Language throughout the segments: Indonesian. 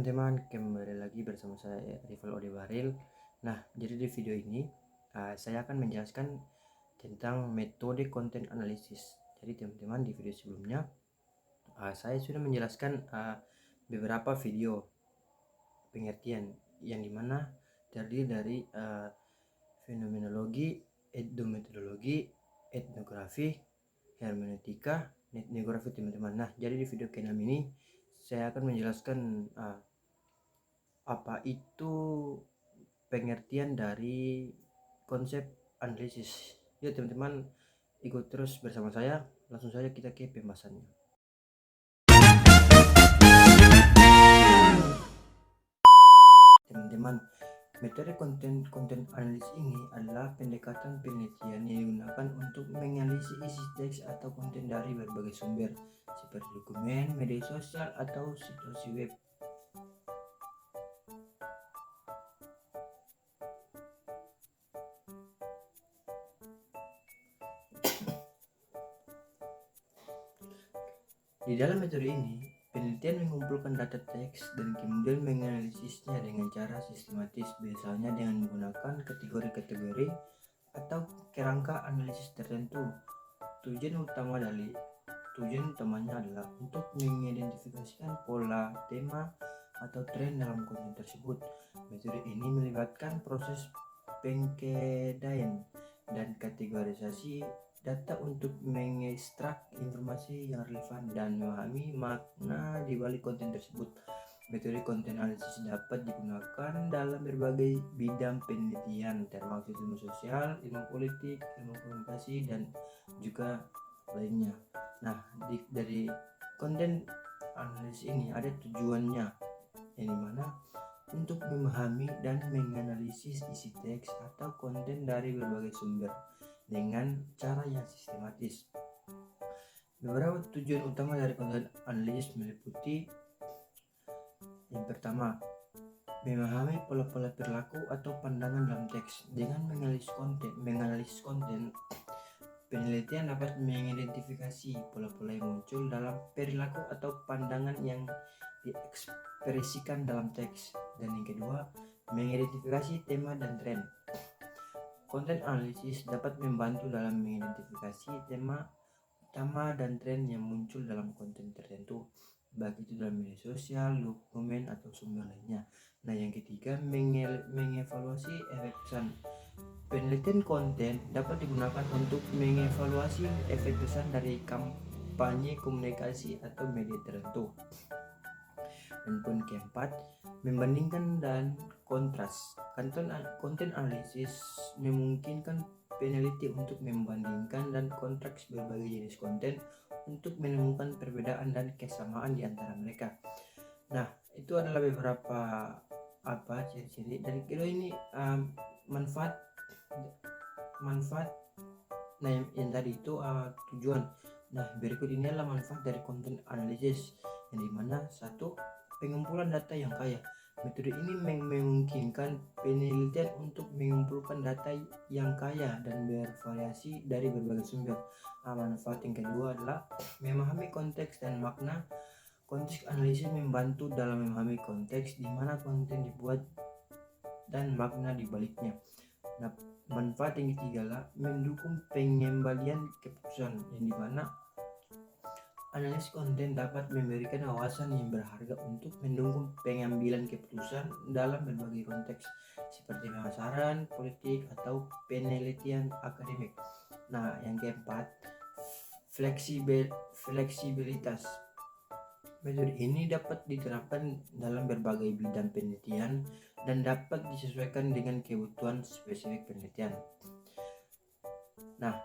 teman-teman, kembali lagi bersama saya Rival Odebaril. Nah, jadi di video ini saya akan menjelaskan tentang metode content analysis. Jadi teman-teman, di video sebelumnya saya sudah menjelaskan beberapa video pengertian yang dimana terdiri dari fenomenologi, etnometodologi, etnografi, hermeneutika, etnografi teman-teman. Nah, jadi di video ke-6 ini saya akan menjelaskan apa itu pengertian dari konsep analisis. Ya teman-teman, ikut terus bersama saya. Langsung saja kita ke pembahasannya. Teman-teman, metode konten analisis ini adalah pendekatan penelitian yang digunakan untuk menganalisis isi teks atau konten dari berbagai sumber seperti dokumen, media sosial, atau situasi web. Di dalam metode ini, penelitian mengumpulkan data teks dan kemudian menganalisisnya dengan cara sistematis, biasanya dengan menggunakan kategori-kategori atau kerangka analisis tertentu. Tujuan utamanya adalah untuk mengidentifikasikan pola, tema, atau tren dalam konten tersebut. Metode ini melibatkan proses pengkedaian dan kategorisasi data untuk mengekstrak informasi yang relevan dan memahami makna di balik konten tersebut. Metode konten analisis dapat digunakan dalam berbagai bidang penelitian, termasuk ilmu sosial, ilmu politik, ilmu komunikasi, dan juga lainnya. Nah, dari konten analisis ini ada tujuannya, yang dimana untuk memahami dan menganalisis isi teks atau konten dari berbagai sumber dengan cara yang sistematis. Beberapa tujuan utama dari konten analisis meliputi: yang pertama, memahami pola-pola perilaku atau pandangan dalam teks. Dengan menganalisis konten, penelitian dapat mengidentifikasi pola-pola yang muncul dalam perilaku atau pandangan yang diekspresikan dalam teks. Dan yang kedua, mengidentifikasi tema dan tren. Konten analisis dapat membantu dalam mengidentifikasi tema utama dan tren yang muncul dalam konten tertentu, baik itu dalam media sosial, dokumen, atau sumber lainnya. Nah, yang ketiga, mengevaluasi efek pesan. Penelitian konten dapat digunakan untuk mengevaluasi efek pesan dari kampanye, komunikasi, atau media tertentu. Dan poin keempat, membandingkan dan kontras. Konten analisis memungkinkan peneliti untuk membandingkan dan kontras berbagai jenis konten untuk menemukan perbedaan dan kesamaan di antara mereka. Nah, itu adalah beberapa ciri-ciri. Dan kedua ini manfaat. Nah, yang tadi itu tujuan. Nah, berikut ini adalah manfaat dari konten analisis, yang dimana satu, pengumpulan data yang kaya. Metode ini memungkinkan penelitian untuk mengumpulkan data yang kaya dan bervariasi dari berbagai sumber. Manfaat yang kedua adalah memahami konteks dan makna. Konteks analisis membantu dalam memahami konteks di mana konten dibuat dan makna di baliknya. Nah, manfaat yang ketiga adalah mendukung pengembalian keputusan, yang dimana analisis konten dapat memberikan wawasan yang berharga untuk mendukung pengambilan keputusan dalam berbagai konteks seperti pemasaran, politik, atau penelitian akademik. Nah, yang keempat, fleksibilitas. Metode ini dapat diterapkan dalam berbagai bidang penelitian dan dapat disesuaikan dengan kebutuhan spesifik penelitian. Nah,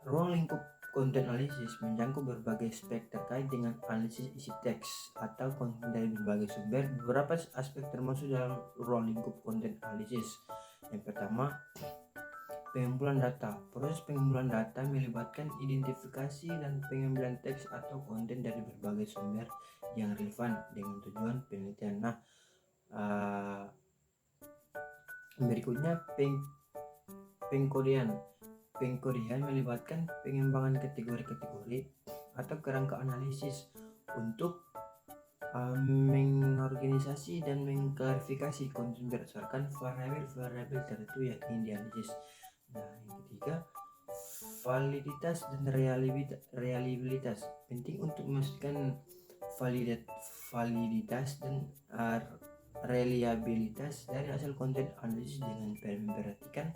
ruang lingkup konten analisis menjangkau berbagai aspek terkait dengan analisis isi teks atau konten dari berbagai sumber. Beberapa aspek termasuk dalam ruang lingkup konten analisis. Yang pertama, pengumpulan data. Proses pengumpulan data melibatkan identifikasi dan pengambilan teks atau konten dari berbagai sumber yang relevan dengan tujuan penelitian. Nah, berikutnya pengkodean. Pengkodean melibatkan pengembangan kategori-kategori atau kerangka analisis untuk mengorganisasi dan mengklarifikasi konten berdasarkan variabel-variabel tertentu yang ingin dianalisis. Nah, yang ketiga, validitas dan reliabilitas. Penting untuk memastikan validitas dan reliabilitas dari hasil konten analisis dengan memperhatikan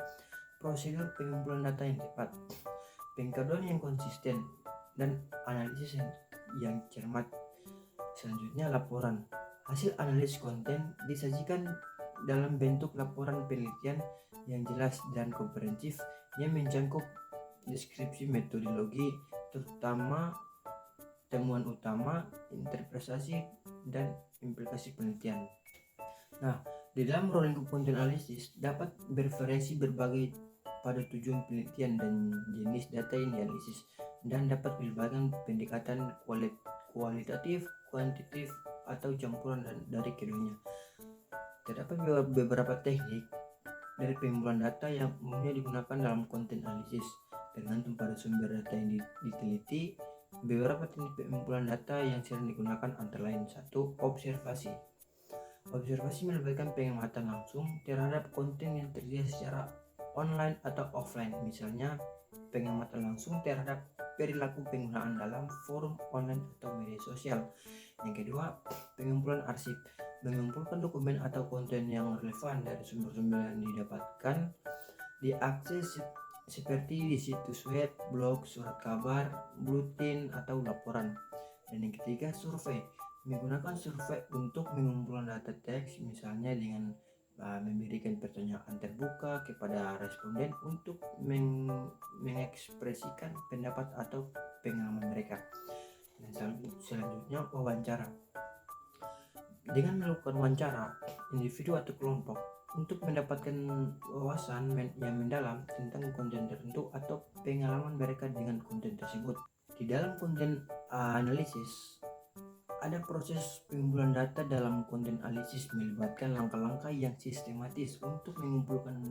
prosedur pengumpulan data yang tepat, pengkodean yang konsisten, dan analisis yang cermat. Selanjutnya, laporan. Hasil analisis konten disajikan dalam bentuk laporan penelitian yang jelas dan komprehensif yang mencakup deskripsi metodologi, terutama temuan utama, interpretasi, dan implikasi penelitian. Nah, di dalam rolling content analisis dapat bervariasi berbagai pada tujuan penelitian dan jenis data yang dianalisis, dan dapat melibatkan pendekatan kualitatif, kuantitatif, atau campuran dari keduanya. Terdapat beberapa teknik dari pengumpulan data yang umumnya digunakan dalam konten analisis, tergantung pada sumber data yang diteliti. Beberapa teknik pengumpulan data yang sering digunakan antara lain: 1. Observasi. Observasi melibatkan pengamatan langsung terhadap konten yang tersedia secara online atau offline. Misalnya, pengamatan langsung terhadap perilaku penggunaan dalam forum online atau media sosial. Yang kedua, pengumpulan arsip. Mengumpulkan dokumen atau konten yang relevan dari sumber-sumber yang didapatkan diakses seperti di situs web, blog, surat kabar, buletin, atau laporan. Dan yang ketiga, survei. Menggunakan survei untuk mengumpulkan data teks, misalnya dengan memberikan pertanyaan terbuka kepada responden untuk mengekspresikan pendapat atau pengalaman mereka. Dan selanjutnya, wawancara. Dengan melakukan wawancara individu atau kelompok untuk mendapatkan wawasan yang mendalam tentang konten tertentu atau pengalaman mereka dengan konten tersebut. Di dalam konten analisis, ada proses pengumpulan data dalam konten analisis melibatkan langkah-langkah yang sistematis untuk mengumpulkan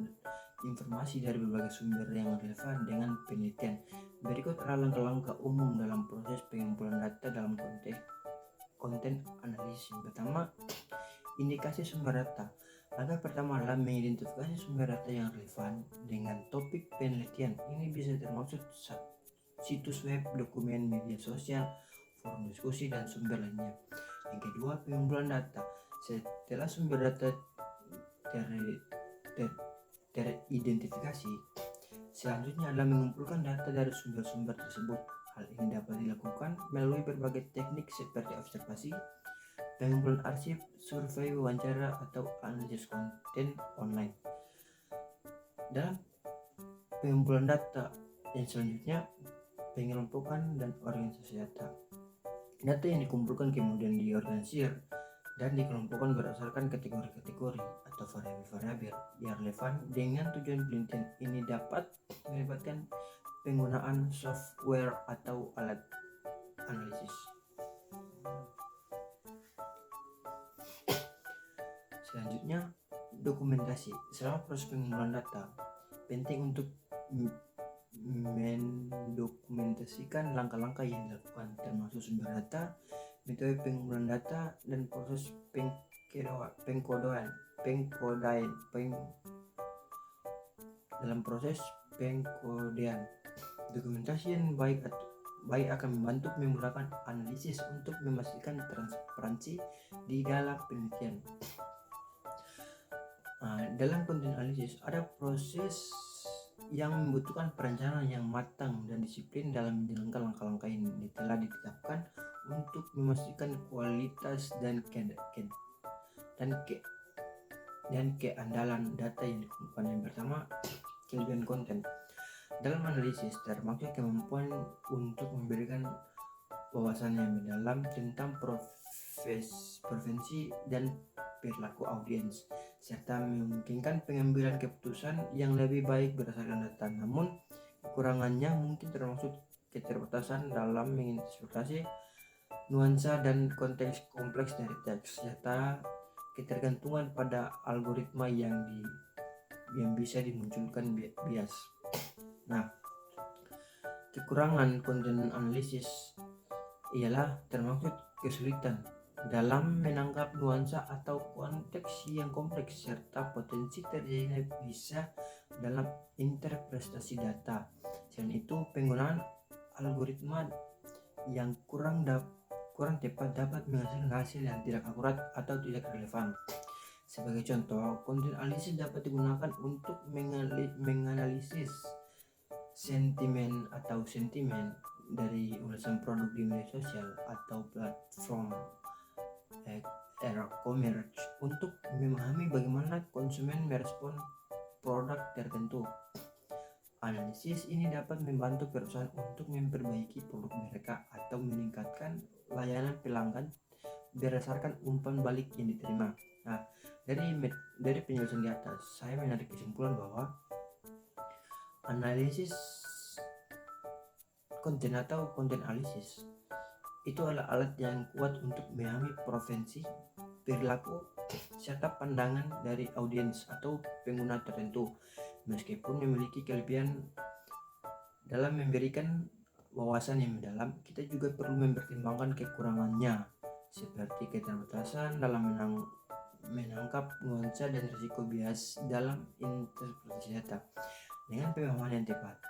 informasi dari berbagai sumber yang relevan dengan penelitian. Berikut adalah langkah-langkah umum dalam proses pengumpulan data dalam konten analisis. Yang pertama, indikasi sumber data. Langkah pertama adalah mengidentifikasi sumber data yang relevan dengan topik penelitian. Ini bisa termasuk situs web, dokumen media sosial, forum diskusi, dan sumber lainnya. Yang kedua, pengumpulan data. Setelah sumber data teridentifikasi, selanjutnya adalah mengumpulkan data dari sumber-sumber tersebut. Hal ini dapat dilakukan melalui berbagai teknik seperti observasi, pengumpulan arsip, survei, wawancara, atau analisis konten online. Dalam pengumpulan data yang selanjutnya, pengelompokan dan organisasi data. Data yang dikumpulkan kemudian diorganisir dan dikelompokkan berdasarkan kategori-kategori atau variabel-variabel yang relevan dengan tujuan penelitian. Ini dapat melibatkan penggunaan software atau alat analisis. Selanjutnya, dokumentasi. Selama proses pengumpulan data, penting untuk mendokumentasikan langkah-langkah yang dilakukan, termasuk sumber data, metode pengumpulan data, dan proses pengkodean. Dalam proses pengkodean, dokumentasi yang baik akan membantu menggunakan analisis untuk memastikan transparansi di dalam penelitian. Dalam konten analisis ada proses yang membutuhkan perencanaan yang matang dan disiplin dalam menjalankan langkah-langkah ini telah ditetapkan untuk memastikan kualitas dan keandalan data yang dikumpulkan. Yang pertama, kelebihan konten. Dalam analisis termasuk kemampuan untuk memberikan wawasan yang mendalam tentang preferensi dan perilaku audiens, serta memungkinkan pengambilan keputusan yang lebih baik berdasarkan data. Namun, kekurangannya mungkin termasuk keterbatasan dalam menginterpretasi nuansa dan konteks kompleks dari teks, serta ketergantungan pada algoritma yang bisa dimunculkan bias. Nah, kekurangan konten analisis ialah termasuk kesulitan dalam menangkap nuansa atau konteks yang kompleks serta potensi terjadinya bisa dalam interpretasi data. Selain itu, penggunaan algoritma yang kurang tepat dapat menghasilkan hasil yang tidak akurat atau tidak relevan. Sebagai contoh, konten analisis dapat digunakan untuk menganalisis sentimen dari ulasan produk di media sosial atau platform e-commerce untuk memahami bagaimana konsumen merespon produk tertentu. Analisis ini dapat membantu perusahaan untuk memperbaiki produk mereka atau meningkatkan layanan pelanggan berdasarkan umpan balik yang diterima. Nah, dari penjelasan di atas, saya menarik kesimpulan bahwa analisis konten atau konten analisis itu adalah alat yang kuat untuk memahami preferensi, perilaku, serta pandangan dari audiens atau pengguna tertentu. Meskipun memiliki kelebihan dalam memberikan wawasan yang mendalam, kita juga perlu mempertimbangkan kekurangannya, seperti keterbatasan dalam menangkap nuansa dan risiko bias dalam interpretasi data. Dengan pemahaman yang tepat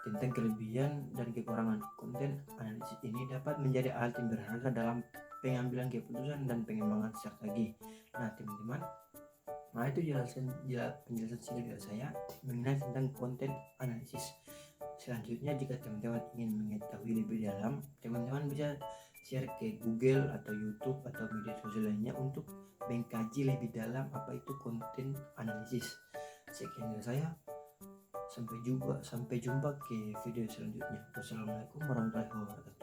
tentang kelebihan dan kekurangan konten analisis ini dapat menjadi alat yang berharga dalam pengambilan keputusan dan pengembangan strategi. Nah teman-teman, itu penjelasan singkat dari saya mengenai tentang konten analisis. Selanjutnya, jika teman-teman ingin mengetahui lebih dalam, teman-teman bisa share ke Google atau YouTube atau media sosial lainnya untuk mengkaji lebih dalam apa itu konten analisis. Sekian dari saya. Sampai jumpa ke video selanjutnya. Wassalamualaikum warahmatullahi wabarakatuh.